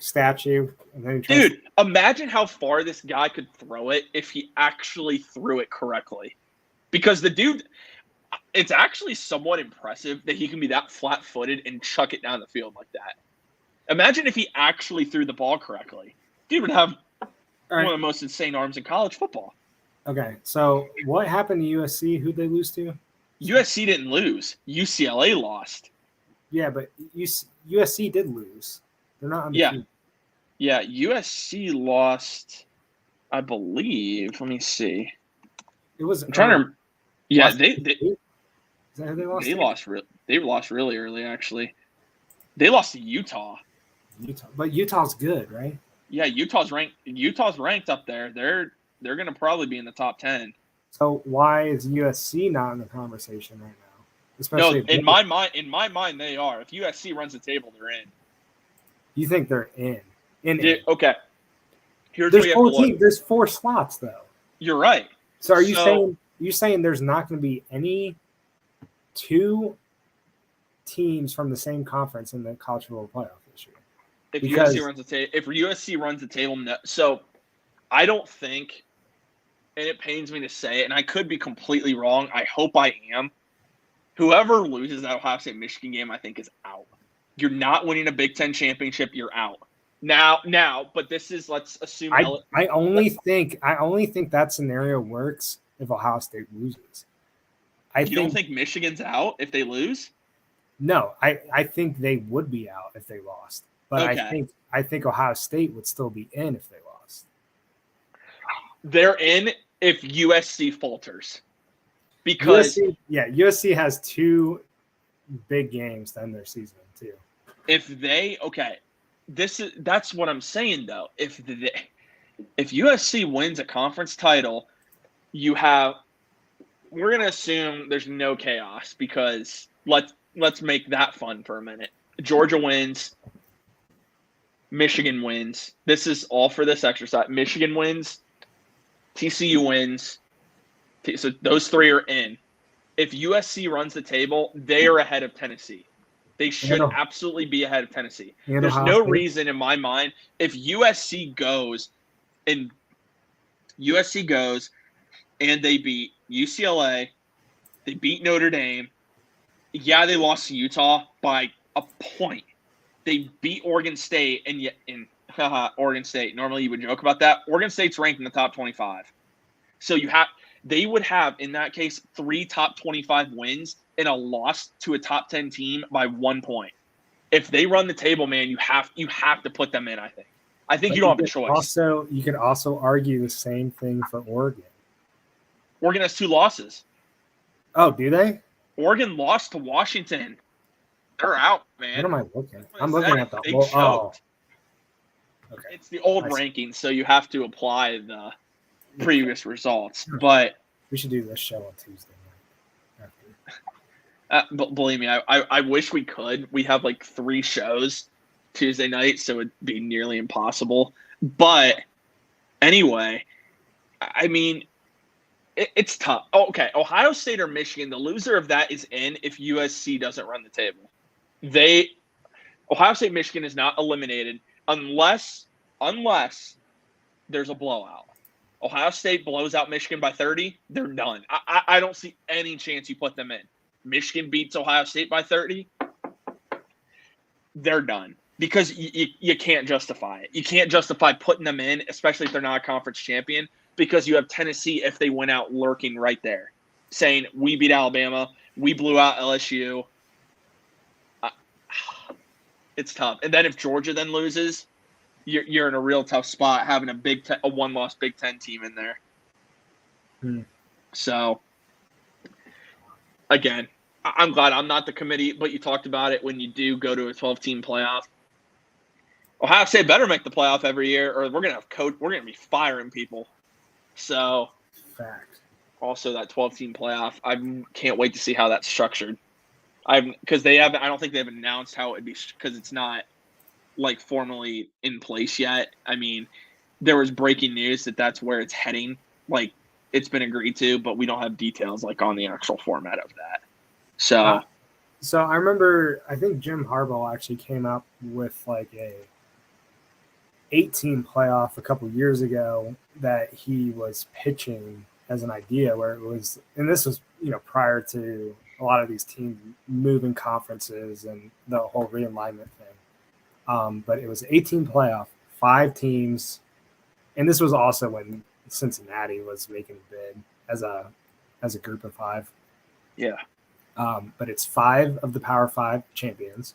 stabs you. And then dude, imagine how far this guy could throw it if he actually threw it correctly. Because the dude, it's actually somewhat impressive that he can be that flat-footed and chuck it down the field like that. Imagine if he actually threw the ball correctly. Dude would have one of the most insane arms in college football. Okay, so what happened to USC? Who'd they lose to? USC didn't lose. UCLA lost. Yeah, but USC did lose. They're not undefeated. Yeah, USC lost, I believe. Let me see. It was. I'm trying to. Yeah, they Is that who they lost? They lost really early, actually. They lost to Utah. But Utah's good, right? Yeah, Utah's ranked up there. They're going to probably be in the top 10. So why is USC not in the conversation right now? Especially in my mind, they are. If USC runs the table, they're in. You think they're in? Okay. There's 4 slots though. You're right. So are you saying there's not going to be any 2 teams from the same conference in the college football playoff this year? If USC runs the table, no. So I don't think, and it pains me to say it, and I could be completely wrong. I hope I am. Whoever loses that Ohio State Michigan game, I think, is out. You're not winning a Big Ten championship. You're out. Now, but this is, let's assume. I only think that scenario works if Ohio State loses. You don't think Michigan's out if they lose? No, I think they would be out if they lost. But Okay. I think Ohio State would still be in if they lost. They're in if USC falters. Because USC has 2 big games to end their season too. if they that's what I'm saying though. If USC wins a conference title, we're gonna assume there's no chaos because let's make that fun for a minute. Georgia wins, Michigan wins. This is all for this exercise. Michigan wins, TCU wins. So those 3 are in. If USC runs the table, they are ahead of Tennessee. They should absolutely be ahead of Tennessee. There's no reason in my mind if USC goes and they beat UCLA, they beat Notre Dame. Yeah, they lost to Utah by a point. They beat Oregon State, and yet Oregon State. Normally you would joke about that. Oregon State's ranked in the top 25. So they would have, in that case, 3 top 25 wins and a loss to a top 10 team by 1 point. If they run the table, man, you have to put them in, I think. I think you don't have a choice. You could also argue the same thing for Oregon. Oregon has 2 losses. Oh, do they? Oregon lost to Washington. They're out, man. What am I looking at? I'm looking at the whole. Oh. Okay. It's the old rankings, so you have to apply the previous results. But we should do this show on Tuesday night. But believe me, I wish we could. We have like 3 shows Tuesday night, so it'd be nearly impossible. But anyway, I mean, it's tough. Oh, okay, Ohio State or Michigan, the loser of that is in if USC doesn't run the table. Ohio State, Michigan is not eliminated unless there's a blowout. Ohio State blows out Michigan by 30, they're done. I don't see any chance you put them in. Michigan beats Ohio State by 30, they're done. Because you can't justify it. You can't justify putting them in, especially if they're not a conference champion, because you have Tennessee, if they went out, lurking right there, saying, we beat Alabama, we blew out LSU. It's tough. And then if Georgia then loses, you're in a real tough spot having a one-loss Big Ten team in there. So, again, I'm glad I'm not the committee, but you talked about it when you do go to a 12-team playoff. Ohio State better make the playoff every year, or we're gonna be firing people. So, fact. Also, that 12-team playoff, I can't wait to see how that's structured. Because I don't think they've announced how it would be, because it's not like formally in place yet. I mean, there was breaking news that that's where it's heading. Like, it's been agreed to, but we don't have details like on the actual format of that. So I remember, I think Jim Harbaugh actually came up with like a 8-team playoff a couple years ago that he was pitching as an idea, where it was, and this was, prior to a lot of these teams moving conferences and the whole realignment thing. But it was 18 playoff, 5 teams. And this was also when Cincinnati was making a bid as a group of 5. Yeah. But it's 5 of the Power 5 champions.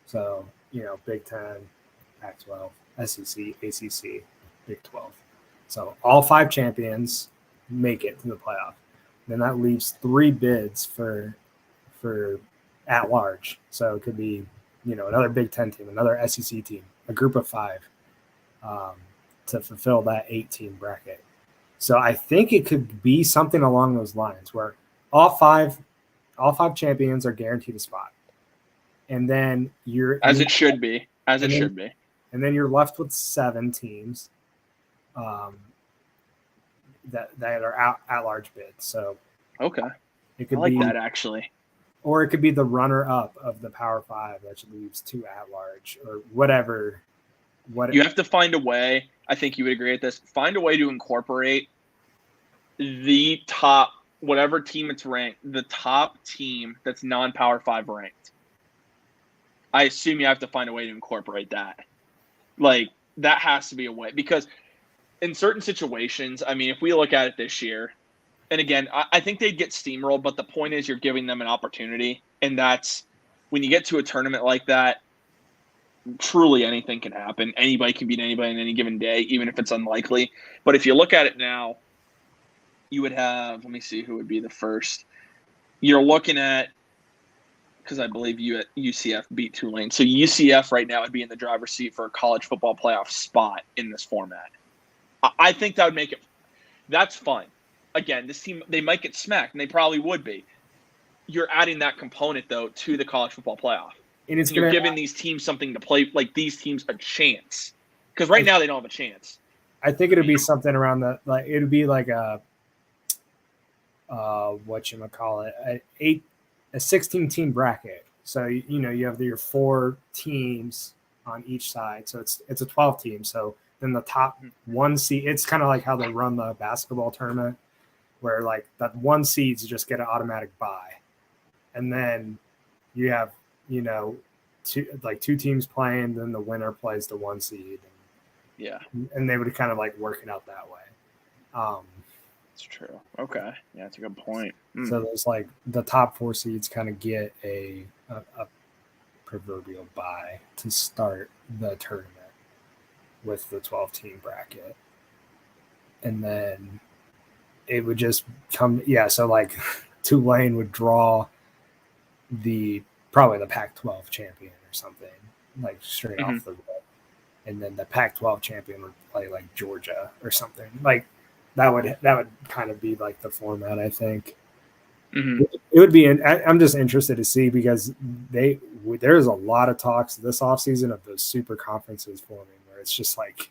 So, Big Ten, Pac-12, SEC, ACC, Big 12. So all 5 champions make it to the playoff. Then that leaves 3 bids for at large. So it could be, another Big Ten team, another SEC team, a group of 5 to fulfill that 8-team bracket. So I think it could be something along those lines where all five champions are guaranteed a spot. And then it should be. And then you're left with 7 teams that are at large bids. So okay, it could I like be that actually, or it could be the runner-up of the Power 5 that leaves 2 at large, or whatever. You have to find a way. I think you would agree with this. Find a way to incorporate the top, whatever team it's ranked, the top team that's non-Power 5 ranked. I assume you have to find a way to incorporate that. Like, that has to be a way, because in certain situations, I mean, if we look at it this year, and again, I think they'd get steamrolled, but the point is you're giving them an opportunity, and that's when you get to a tournament like that, truly anything can happen. Anybody can beat anybody on any given day, even if it's unlikely. But if you look at it now, you would have, let me see who would be the first. You're looking at, because I believe UCF beat Tulane. So UCF right now would be in the driver's seat for a college football playoff spot in this format. I think that would make it – that's fun. Again, this team, they might get smacked, and they probably would be. You're adding that component, though, to the college football playoff. And you're giving these teams something to play, like these teams a chance. Because right now they don't have a chance. I think it would be something around the – like it would be like a whatchamacallit, a 16-team bracket. So, you have your 4 teams on each side. So it's a 12 team. So then the top 1 seed, it's kind of like how they run the basketball tournament, where like that 1 seeds just get an automatic bye. And then you have, 2 teams playing, then the winner plays the 1 seed. And they would kind of like work it out that way. That's true. Okay. Yeah, that's a good point. So there's like the top 4 seeds kind of get a proverbial bye to start the tournament with the 12-team bracket. And then it would just come, so like Tulane would draw probably the Pac-12 champion or something, like straight off the rip. And then the Pac-12 champion would play like Georgia or something. Like that would kind of be like the format, I think. It would be. I'm just interested to see, because there's a lot of talks this offseason of those super conferences forming, where it's just like,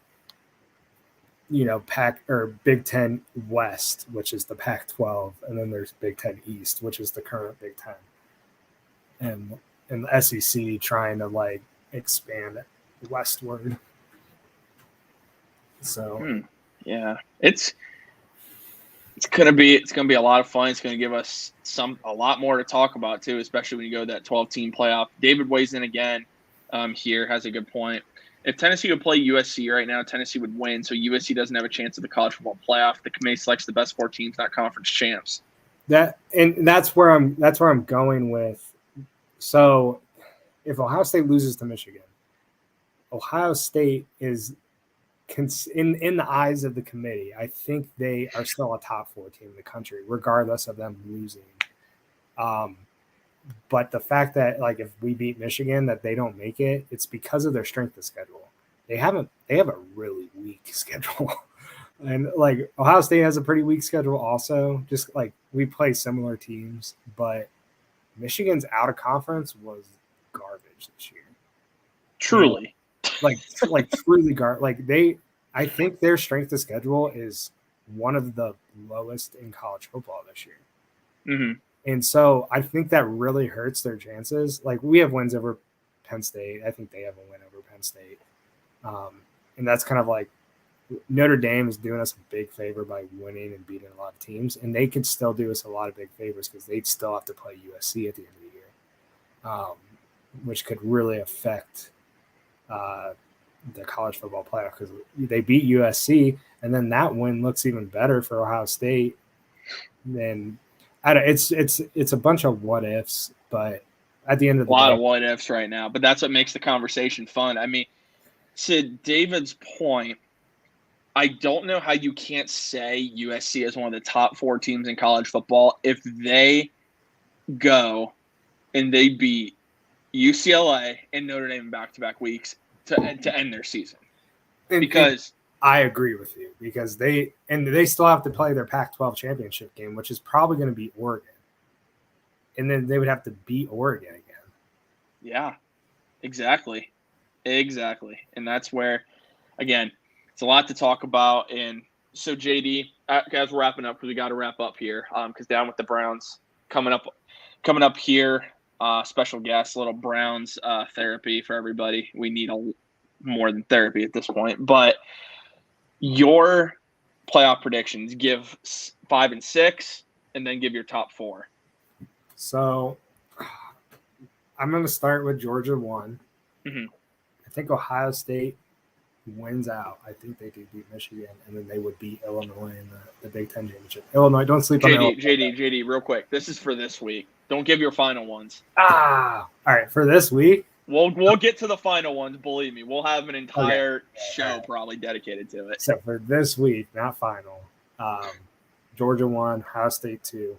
Pac or Big Ten West, which is the Pac-12, and then there's Big Ten East, which is the current Big Ten, and the SEC trying to like expand it westward. So yeah, it's gonna be a lot of fun. It's gonna give us a lot more to talk about too, especially when you go to that 12-team playoff. David weighs in again here, has a good point. If Tennessee would play USC right now, Tennessee would win. So USC doesn't have a chance at the college football playoff. The committee selects the best 4 teams, not conference champs. That's where I'm going with. So if Ohio State loses to Michigan, Ohio State is in the eyes of the committee, I think they are still a top 4 team in the country, regardless of them losing. But the fact that, like, if we beat Michigan, that they don't make it, it's because of their strength of schedule. They have a really weak schedule. And like Ohio State has a pretty weak schedule also. Just like we play similar teams, but Michigan's out of conference was garbage this year. Truly. Like truly garbage. Like I think their strength of schedule is one of the lowest in college football this year. Mm-hmm. And so I think that really hurts their chances. Like we have wins over Penn State. I think they have a win over Penn State. And that's kind of like Notre Dame is doing us a big favor by winning and beating a lot of teams. And they could still do us a lot of big favors because they'd still have to play USC at the end of the year, which could really affect the college football playoff because they beat USC. And then that win looks even better for Ohio State. Then it's a bunch of what ifs, but at the end of the day, a lot of what ifs right now. But that's what makes the conversation fun. I mean, to David's point, I don't know how you can't say USC is one of the top 4 teams in college football if they go and they beat UCLA and Notre Dame in back-to-back weeks to end their season. Because I agree with you, because they still have to play their Pac-12 championship game, which is probably going to be Oregon. And then they would have to beat Oregon again. Yeah, exactly. And that's where, again, it's a lot to talk about. And so, JD, as we're wrapping up, because we got to wrap up here, because down with the Browns coming up here, special guest, little Browns therapy for everybody. We need more than therapy at this point. But your playoff predictions, give 5 and 6, and then give your top 4. So I'm going to start with Georgia 1. Mm-hmm. I think Ohio State wins out. I think they do beat Michigan, and then they would beat Illinois in the Big Ten championship. Illinois, don't sleep on Illinois. JD, real quick. This is for this week. Don't give your final ones. All right, for this week. We'll get to the final ones, believe me. We'll have an entire show probably dedicated to it. So for this week, not final, Georgia 1, Ohio State 2.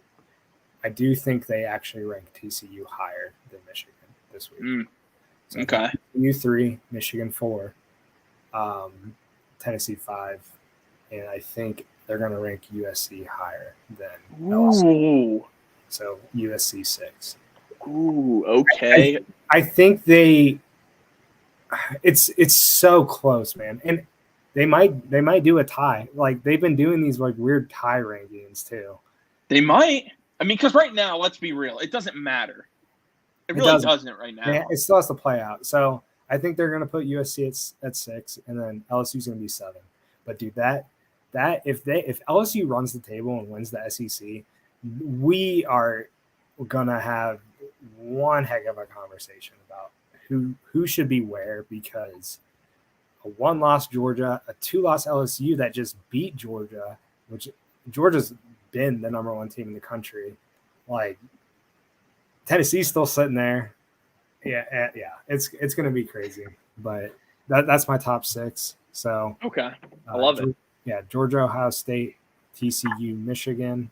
I do think they actually rank TCU higher than Michigan this week. So okay. TCU 3, Michigan 4, Tennessee 5, and I think they're going to rank USC higher than LSU. So USC 6. Ooh, okay. I think it's so close, man. And they might do a tie. Like they've been doing these like weird tie rankings too. They might. I mean, because right now, let's be real, it doesn't matter. It really doesn't right now. Yeah, it still has to play out. So I think they're gonna put USC at 6, and then LSU's gonna be 7. But dude, that if LSU runs the table and wins the SEC, we are gonna have one heck of a conversation about who should be where, because a 1-loss Georgia, a 2-loss LSU that just beat Georgia, which Georgia's been the number 1 team in the country. Like Tennessee's still sitting there. Yeah, it's going to be crazy, but that's my top 6. So okay, I love it. Yeah, Georgia, Ohio State, TCU, Michigan,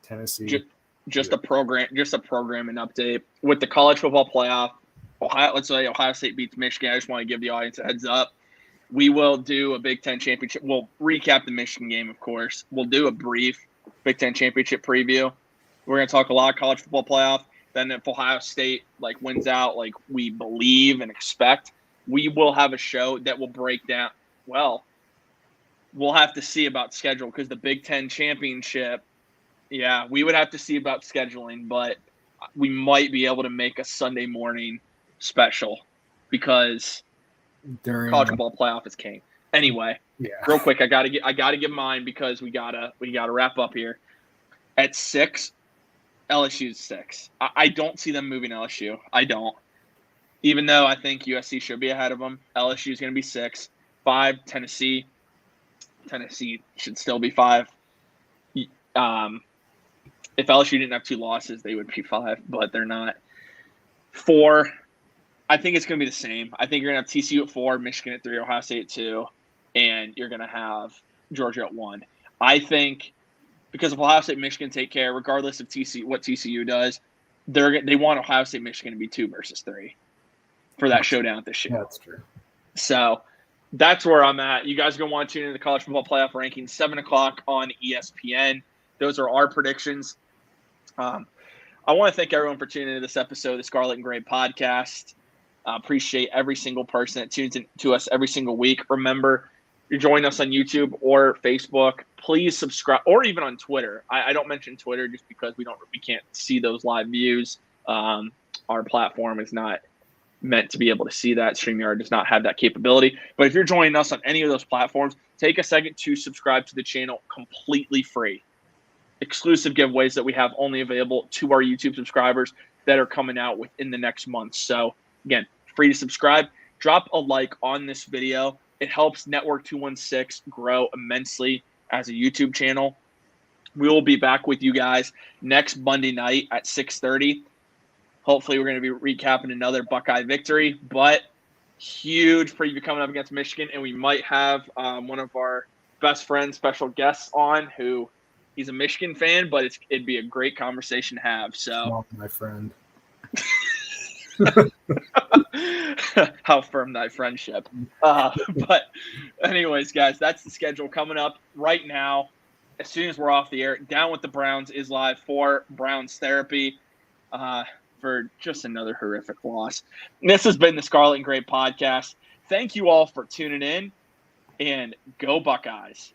Tennessee. Just a programming update with the college football playoff. Let's say Ohio State beats Michigan. I just want to give the audience a heads up. We will do a Big Ten championship. We'll recap the Michigan game, of course. We'll do a brief Big Ten championship preview. We're going to talk a lot of college football playoff. Then if Ohio State wins out like we believe and expect, we will have a show that will break down. Well, we'll have to see about schedule because the Big Ten championship. Yeah, we would have to see about scheduling, but we might be able to make a Sunday morning special because college football playoff is king. Anyway, real quick, I gotta give mine because we gotta wrap up here. At 6, LSU's 6. I don't see them moving LSU. I don't. Even though I think USC should be ahead of them, LSU is gonna be 6. 5, Tennessee. Tennessee should still be 5. If LSU didn't have 2 losses, they would be 5, but they're not. 4, I think it's going to be the same. I think you're going to have TCU at 4, Michigan at 3, Ohio State at 2, and you're going to have Georgia at 1. I think because if Ohio State and Michigan take care, regardless of what TCU does, they want Ohio State Michigan to be 2 versus 3 for that showdown this year. That's true. So that's where I'm at. You guys are going to want to tune in to the college football playoff rankings, 7 o'clock on ESPN. Those are our predictions. I want to thank everyone for tuning into this episode of the Scarlet and Gray podcast. Appreciate every single person that tunes in to us every single week. Remember, you're joining us on YouTube or Facebook. Please subscribe, or even on Twitter. I don't mention Twitter just because we can't see those live views. Our platform is not meant to be able to see that. StreamYard does not have that capability. But if you're joining us on any of those platforms, take a second to subscribe to the channel completely free. Exclusive giveaways that we have only available to our YouTube subscribers that are coming out within the next month. So again, free to subscribe. Drop a like on this video. It helps Network 216 grow immensely as a YouTube channel. We will be back with you guys next Monday night at 6:30. Hopefully we're going to be recapping another Buckeye victory, but huge preview coming up against Michigan. And we might have one of our best friends, special guests on who he's a Michigan fan, but it'd be a great conversation to have. So, my friend. How firm thy friendship. But anyways, guys, that's the schedule coming up right now. As soon as we're off the air, Down with the Browns is live for Browns Therapy for just another horrific loss. This has been the Scarlet and Gray podcast. Thank you all for tuning in, and go Buckeyes.